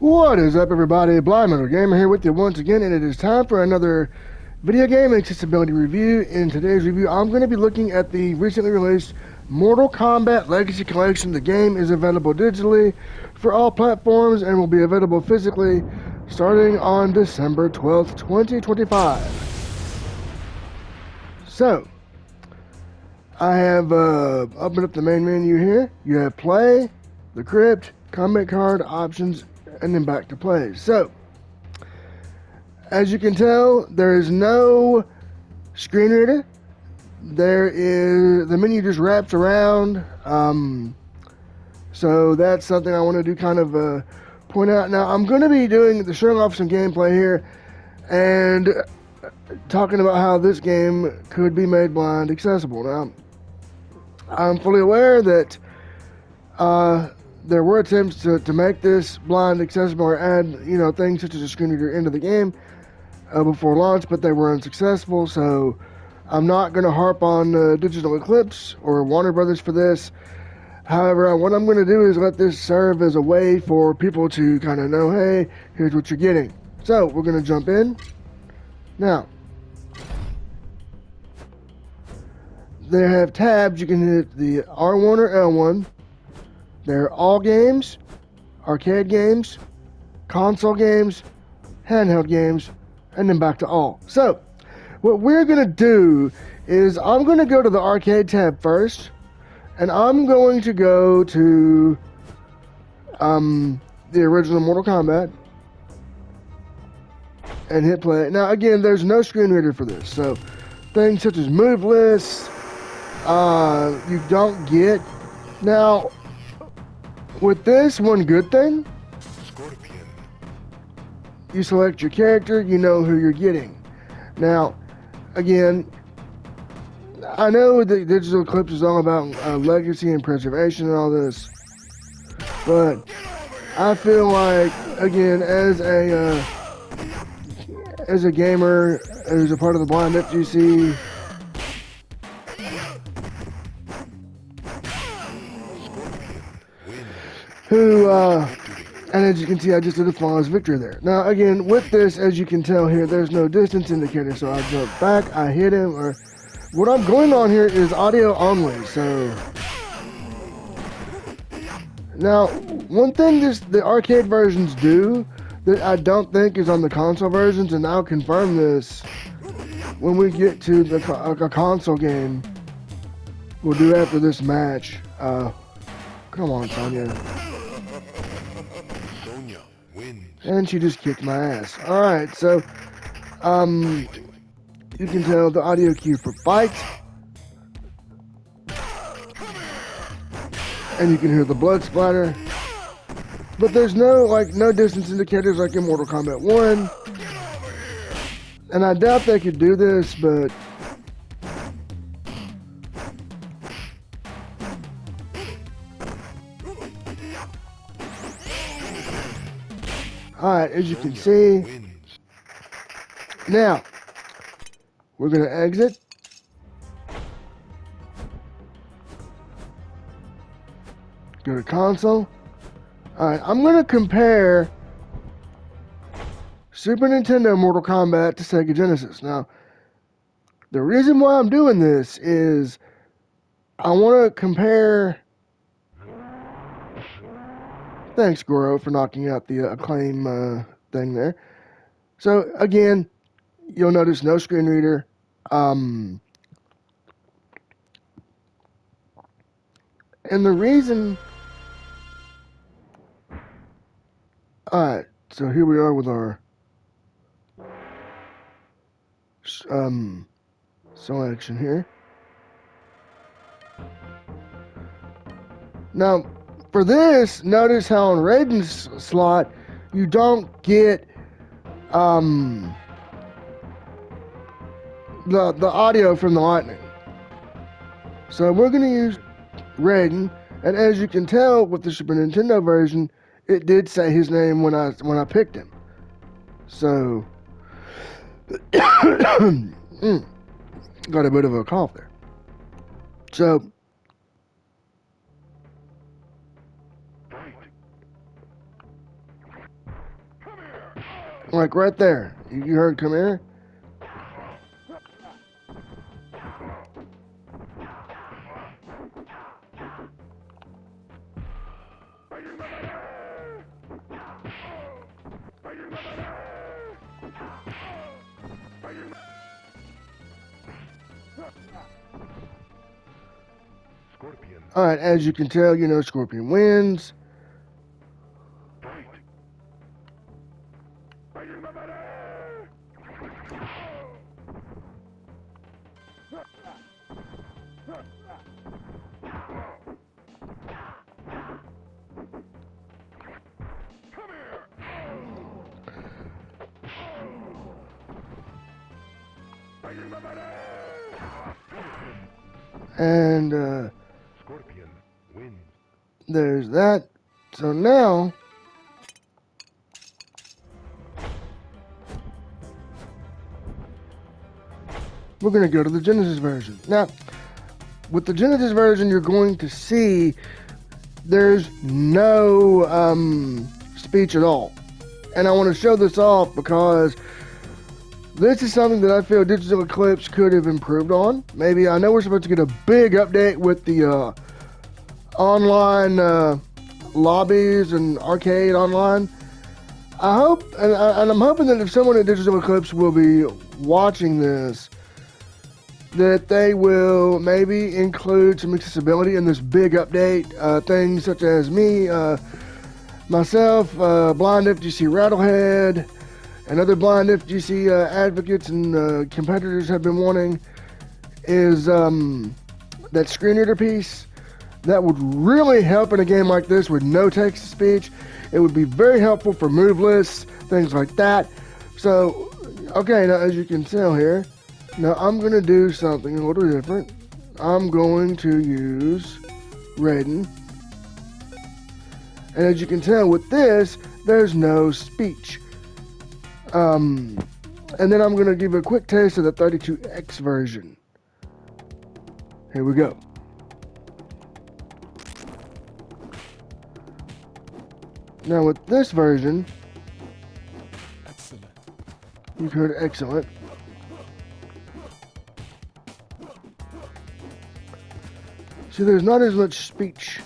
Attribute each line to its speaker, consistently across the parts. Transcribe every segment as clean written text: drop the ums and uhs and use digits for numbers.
Speaker 1: What is up, everybody? Blind Metal Gamer here with you once again, and it is time for another video game accessibility review. In today's review, I'm going to be looking at the recently released Mortal Kombat Legacy Collection. The game is available digitally for all platforms and will be available physically starting on December 12th, 2025. So, I have opened up the main menu here. You have Play, the Crypt, Combat Card, Options, and then back to Play. So, as you can tell, there is no screen reader. The menu just wraps around. So that's something I want to do, kind of point out. Now, I'm going to be showing off some gameplay here and talking about how this game could be made blind accessible. Now, I'm fully aware that there were attempts to make this blind accessible or add, things such as a screen reader into the game before launch, but they were unsuccessful. So I'm not going to harp on Digital Eclipse or Warner Brothers for this. However, what I'm going to do is let this serve as a way for people to kind of know, hey, here's what you're getting. So we're going to jump in. Now, they have tabs. You can hit the R1 or L1. They're all games, arcade games, console games, handheld games, and then back to all. So, what we're going to do is I'm going to go to the arcade tab first, and I'm going to go to the original Mortal Kombat and hit play. Now, again, there's no screen reader for this, so things such as move lists, you don't get. Now, with this, one good thing, you select your character, you know who you're getting. Now, again, I know that Digital Eclipse is all about legacy and preservation and all this, but I feel like, again, as a gamer, as a part of the Blind FGC, and as you can see, I just did a flawless victory there. Now, again, with this, as you can tell here, there's no distance indicator, so I jump back, I hit him, or what I'm going on here is audio only, so. Now, one thing the arcade versions do that I don't think is on the console versions, and I'll confirm this when we get to a console game we'll do after this match. Come on, Sonya. And she just kicked my ass. Alright, so, you can tell the audio cue for fight. And you can hear the blood splatter. But there's no distance indicators like in Mortal Kombat 1. And I doubt they could do this, but alright, as you can see, now, we're going to exit. Go to console. Alright, I'm going to compare Super Nintendo Mortal Kombat to Sega Genesis. Now, the reason why I'm doing this is I want to compare. Thanks, Goro, for knocking out the acclaim thing there. So, again, you'll notice no screen reader. And the reason. Alright, so here we are with our selection here. Now, for this, notice how on Raiden's slot, you don't get the audio from the lightning. So we're going to use Raiden, and as you can tell with the Super Nintendo version, it did say his name when I picked him. So got a bit of a cough there. So Like right there. You heard come here? Alright, as you can tell, you know Scorpion wins. And
Speaker 2: Scorpion wins.
Speaker 1: there's that. So now we're going to go to the Genesis version. Now, with the Genesis version, you're going to see there's no speech at all. And I want to show this off because this is something that I feel Digital Eclipse could have improved on. Maybe, I know we're supposed to get a big update with the online lobbies and arcade online. I hope, and I'm hoping that if someone at Digital Eclipse will be watching this, that they will maybe include some accessibility in this big update. Things such as me, myself, blind FGC Rattlehead, and other blind FGC advocates and competitors have been wanting is that screen reader piece. That would really help in a game like this with no text-to-speech. It would be very helpful for move lists, things like that. So, okay, now as you can tell here, now I'm going to do something a little different. I'm going to use Raiden. And as you can tell with this, there's no speech. And then I'm going to give a quick taste of the 32X version. Here we go. Now with this version,
Speaker 2: Excellent.
Speaker 1: you've heard excellent. See, there's not as much speech.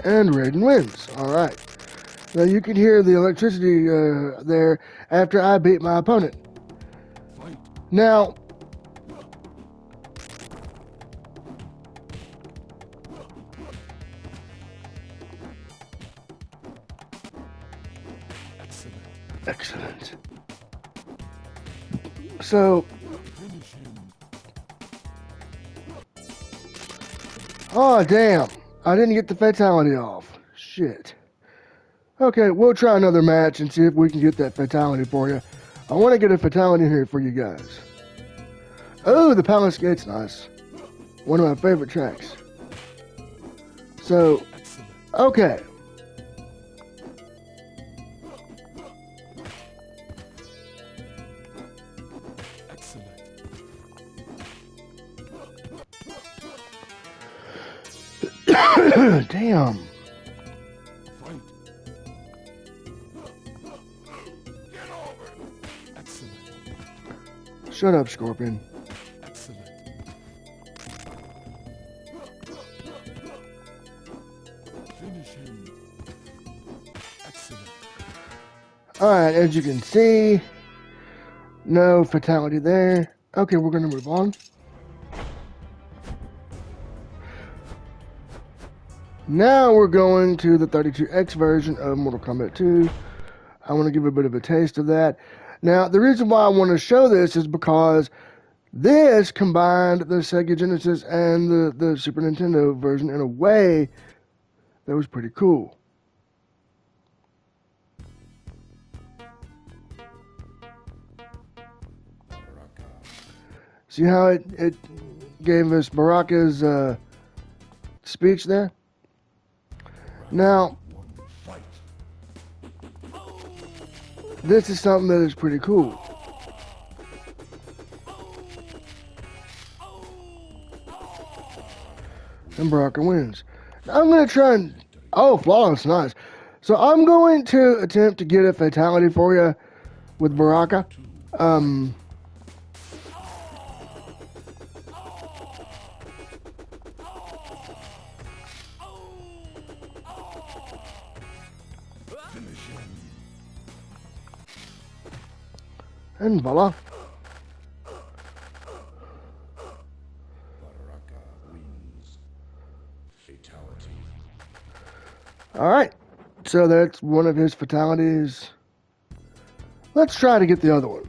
Speaker 1: And Raiden wins. Alright. Now you can hear the electricity there after I beat my opponent.
Speaker 2: Fight.
Speaker 1: Now,
Speaker 2: Excellent.
Speaker 1: excellent. So,
Speaker 2: Finish him.
Speaker 1: oh damn. I didn't get the fatality off. Shit. Okay, we'll try another match and see if we can get that fatality for you. I want to get a fatality here for you guys. Oh, the Palace Gate's nice. One of my favorite tracks. So,
Speaker 2: Excellent.
Speaker 1: okay.
Speaker 2: Excellent.
Speaker 1: Damn.
Speaker 2: Fight. Get over. Excellent.
Speaker 1: Shut up, Scorpion.
Speaker 2: Excellent. Finish him. Excellent.
Speaker 1: Alright, as you can see, no fatality there. Okay, we're going to move on. Now we're going to the 32X version of Mortal Kombat 2. I want to give a bit of a taste of that. Now, the reason why I want to show this is because this combined the Sega Genesis and the Super Nintendo version in a way that was pretty cool. See how it gave us Baraka's speech there? Now,
Speaker 2: Fight.
Speaker 1: this is something that is pretty cool. and Baraka wins. Now I'm going to try and... Oh, flawless, nice. So I'm going to attempt to get a fatality for you with Baraka. And voila.
Speaker 2: Baraka wins. Fatality.
Speaker 1: Alright. So that's one of his fatalities. Let's try to get the other one.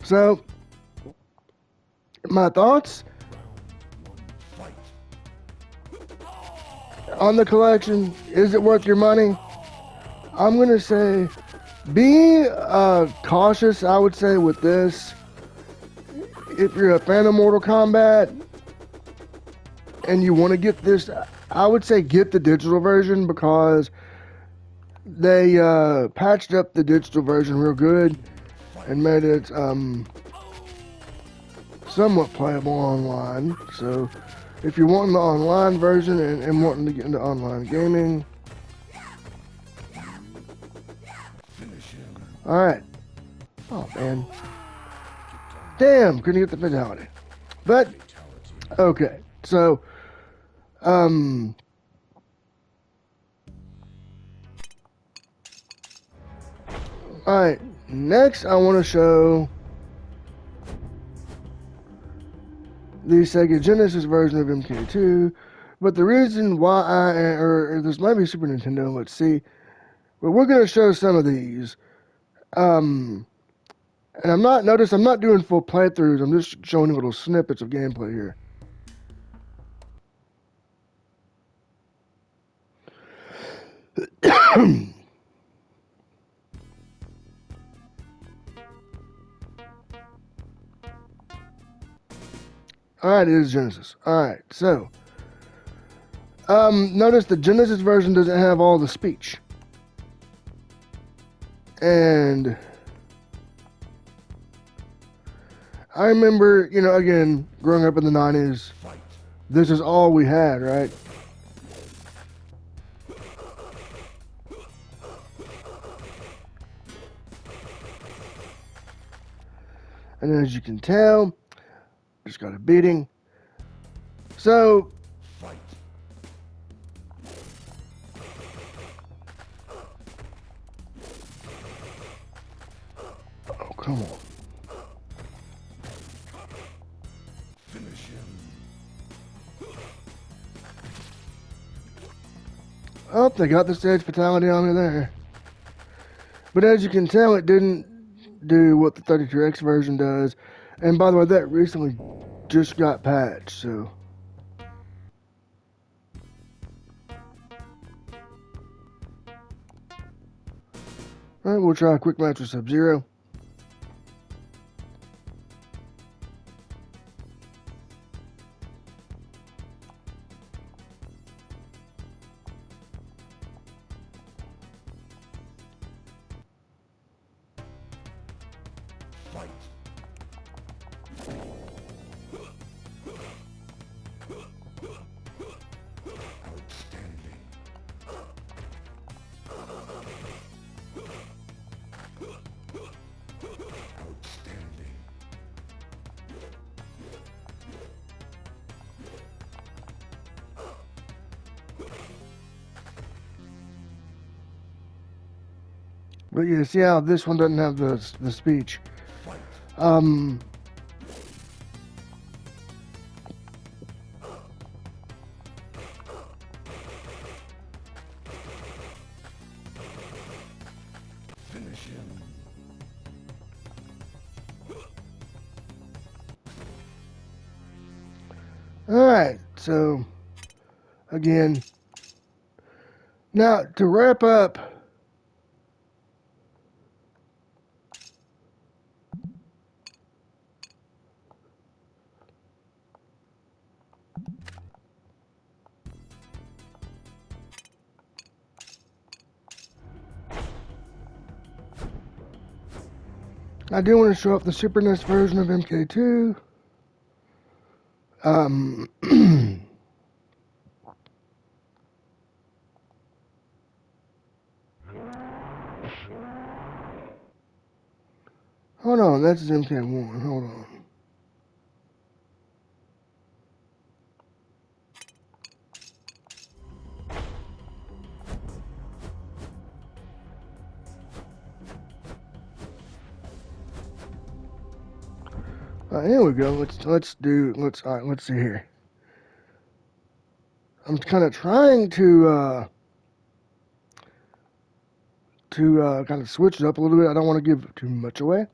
Speaker 1: So, my thoughts on the collection. Is it worth your money? I'm going to say be cautious, I would say, with this. If you're a fan of Mortal Kombat and you want to get this, I would say get the digital version because they patched up the digital version real good and made it somewhat playable online. So if you're wanting the online version and wanting to get into online gaming. Alright. Oh man. Damn, couldn't get the fatality. But okay, so alright, next I want to show the Sega Genesis version of MK2, but the reason why or this might be Super Nintendo, let's see, but we're going to show some of these, and I'm not doing full playthroughs, I'm just showing little snippets of gameplay here. Alright, it is Genesis. Alright, so notice the Genesis version doesn't have all the speech. And I remember, you know, again, growing up in the 90s, this is all we had, right? And as you can tell, just got a beating. So, oh, come on.
Speaker 2: Finish him.
Speaker 1: Oh, they got the stage fatality on me there. But as you can tell, it didn't do what the 32X version does. And by the way, that recently just got patched, so. Alright, we'll try a quick match with Sub-Zero.
Speaker 2: Fight. Outstanding. Outstanding.
Speaker 1: But you see how this one doesn't have the speech.
Speaker 2: Fight. Finish him.
Speaker 1: Alright, so again, now to wrap up, I do want to show off the Super NES version of MK2. Hold on, that's MK1. Hold on. Here we go. Let's see here. I'm kind of trying to kind of switch it up a little bit. I don't want to give too much away.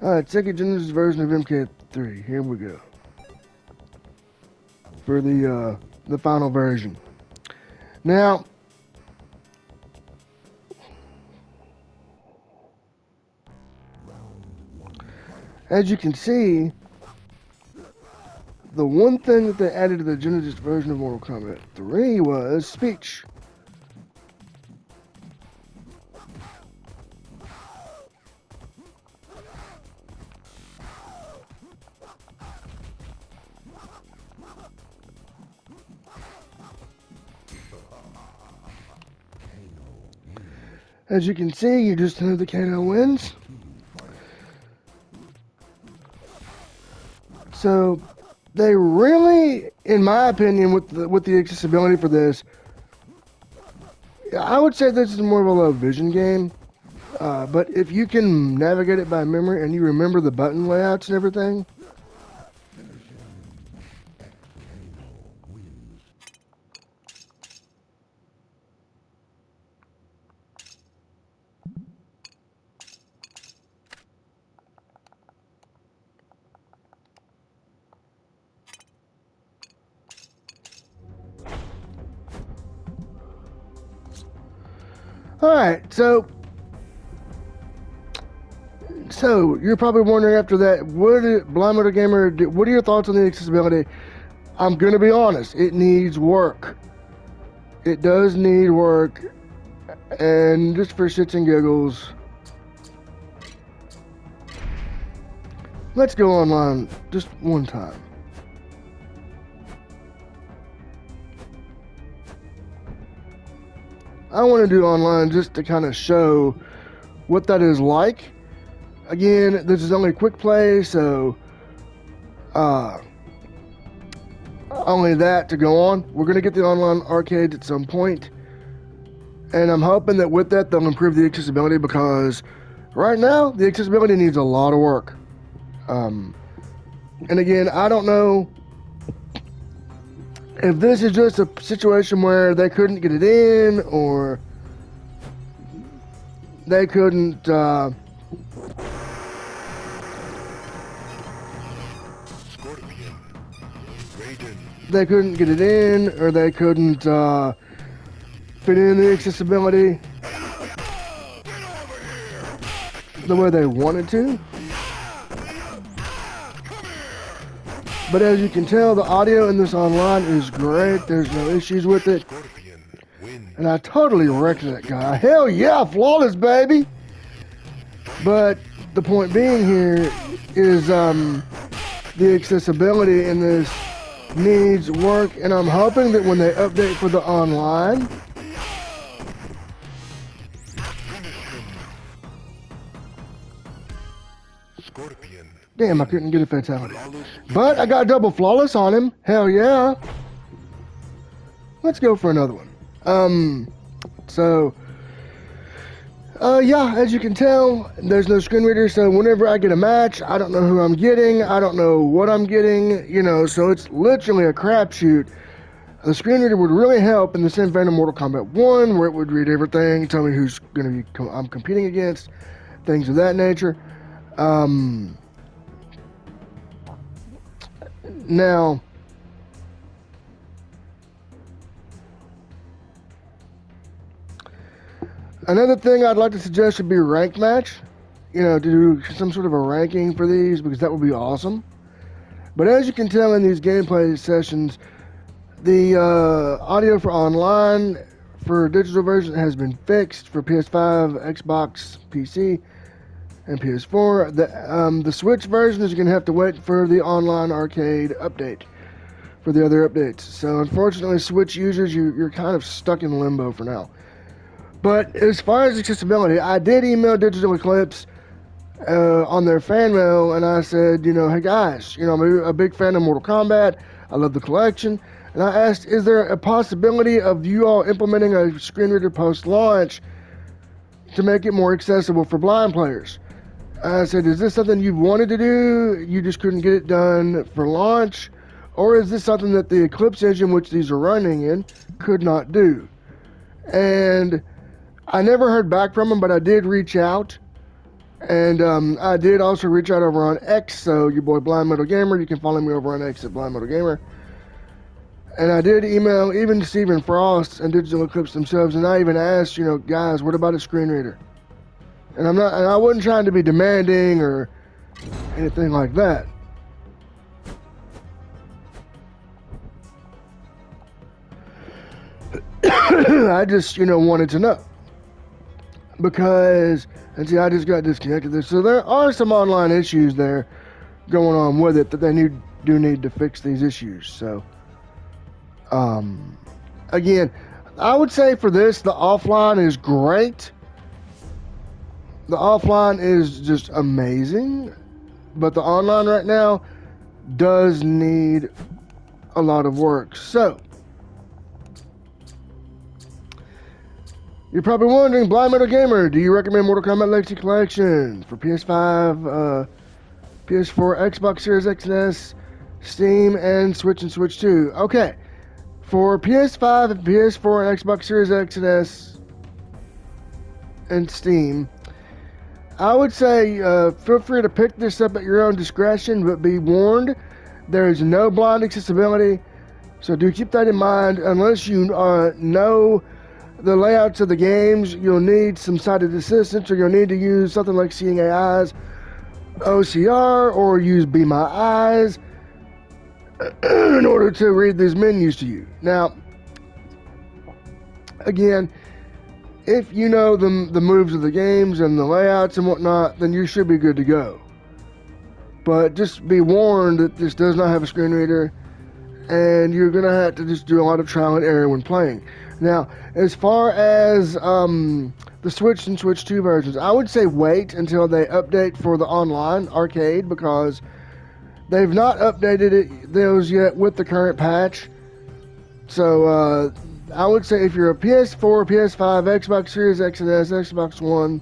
Speaker 1: Alright, Sega Genesis version of MK3. Here we go. For the final version. Now, as you can see, the one thing that they added to the Genesis version of Mortal Kombat 3 was speech. As you can see, you just know the KO wins. So, they really, in my opinion, with the accessibility for this, I would say this is more of a low vision game. But if you can navigate it by memory and you remember the button layouts and everything, alright, so you're probably wondering after that, Blind Motor Gamer, what are your thoughts on the accessibility? I'm going to be honest, it needs work. It does need work, and just for shits and giggles, let's go online just one time. I want to do online just to kind of show what that is like. Again, this is only quick play, so only that to go on. We're going to get the online arcades at some point, and I'm hoping that with that they'll improve the accessibility, because right now the accessibility needs a lot of work. And again, I don't know if this is just a situation where they couldn't get it in, or they couldn't get it in, or they couldn't fit in the accessibility the way they wanted to. But as you can tell, the audio in this online is great. There's no issues with it. And I totally wrecked that guy. Hell yeah, flawless, baby! But the point being here is the accessibility in this needs work, and I'm hoping that when they update for the online, damn, I couldn't get a fatality. But I got double flawless on him. Hell yeah. Let's go for another one. Yeah, as you can tell, there's no screen reader, so whenever I get a match, I don't know who I'm getting, I don't know what I'm getting, so it's literally a crapshoot. The screen reader would really help in the same vein of Mortal Kombat 1, where it would read everything, tell me who's going to be I'm competing against, things of that nature. Now, another thing I'd like to suggest would be a ranked match. To do some sort of a ranking for these, because that would be awesome. But as you can tell in these gameplay sessions, the audio for online for digital version has been fixed for PS5, Xbox, PC, and PS4. The Switch version is going to have to wait for the online arcade update for the other updates. So unfortunately, Switch users, you're kind of stuck in limbo for now. But as far as accessibility, I did email Digital Eclipse on their fan mail, and I said, hey guys, I'm a big fan of Mortal Kombat. I love the collection. And I asked, is there a possibility of you all implementing a screen reader post-launch to make it more accessible for blind players? I said, is this something you wanted to do, you just couldn't get it done for launch? Or is this something that the Eclipse engine, which these are running in, could not do? And I never heard back from them, but I did reach out. And I did also reach out over on X, so your boy Blind Metal Gamer, you can follow me over on X at Blind Metal Gamer. And I did email even Stephen Frost and Digital Eclipse themselves, and I even asked, guys, what about a screen reader? And I wasn't trying to be demanding or anything like that. I just, wanted to know. Because, and see, I just got disconnected there. So there are some online issues there going on with it that they do need to fix these issues. So, again, I would say for this, the offline is great. The offline is just amazing. But the online right now does need a lot of work. So, you're probably wondering, Blind Metal Gamer, do you recommend Mortal Kombat Legacy Collection for PS5, PS4, Xbox Series X and S, Steam, and Switch 2? Okay. For PS5, PS4, and Xbox Series X and S, and Steam, I would say feel free to pick this up at your own discretion, but be warned, there is no blind accessibility, so do keep that in mind. Unless you know the layouts of the games, you'll need some sighted assistance, or you'll need to use something like Seeing AI's OCR, or use Be My Eyes in order to read these menus to you. Now, again, if you know the moves of the games and the layouts and whatnot, then you should be good to go. But just be warned that this does not have a screen reader, and you're going to have to just do a lot of trial and error when playing. Now, as far as the Switch and Switch 2 versions, I would say wait until they update for the online arcade, because they've not updated those yet with the current patch. So, I would say if you're a PS4, PS5, Xbox Series X and S, Xbox One,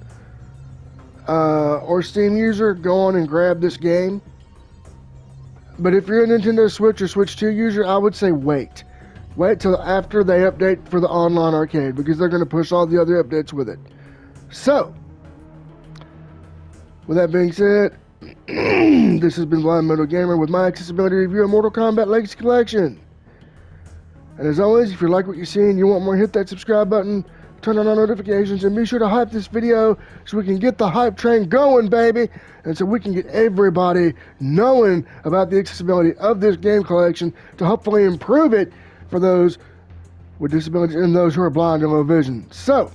Speaker 1: or Steam user, go on and grab this game. But if you're a Nintendo Switch or Switch 2 user, I would say wait. Wait till after they update for the online arcade, because they're going to push all the other updates with it. So, with that being said, this has been Blind Metal Gamer with my accessibility review of Mortal Kombat Legacy Collection. And as always, if you like what you see and you want more, hit that subscribe button, turn on our notifications, and be sure to hype this video so we can get the hype train going, baby, and so we can get everybody knowing about the accessibility of this game collection to hopefully improve it for those with disabilities and those who are blind and low vision. So,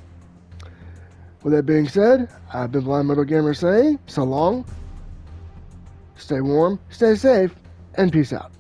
Speaker 1: with that being said, I've been Blind Metal Gamer saying so long, stay warm, stay safe, and peace out.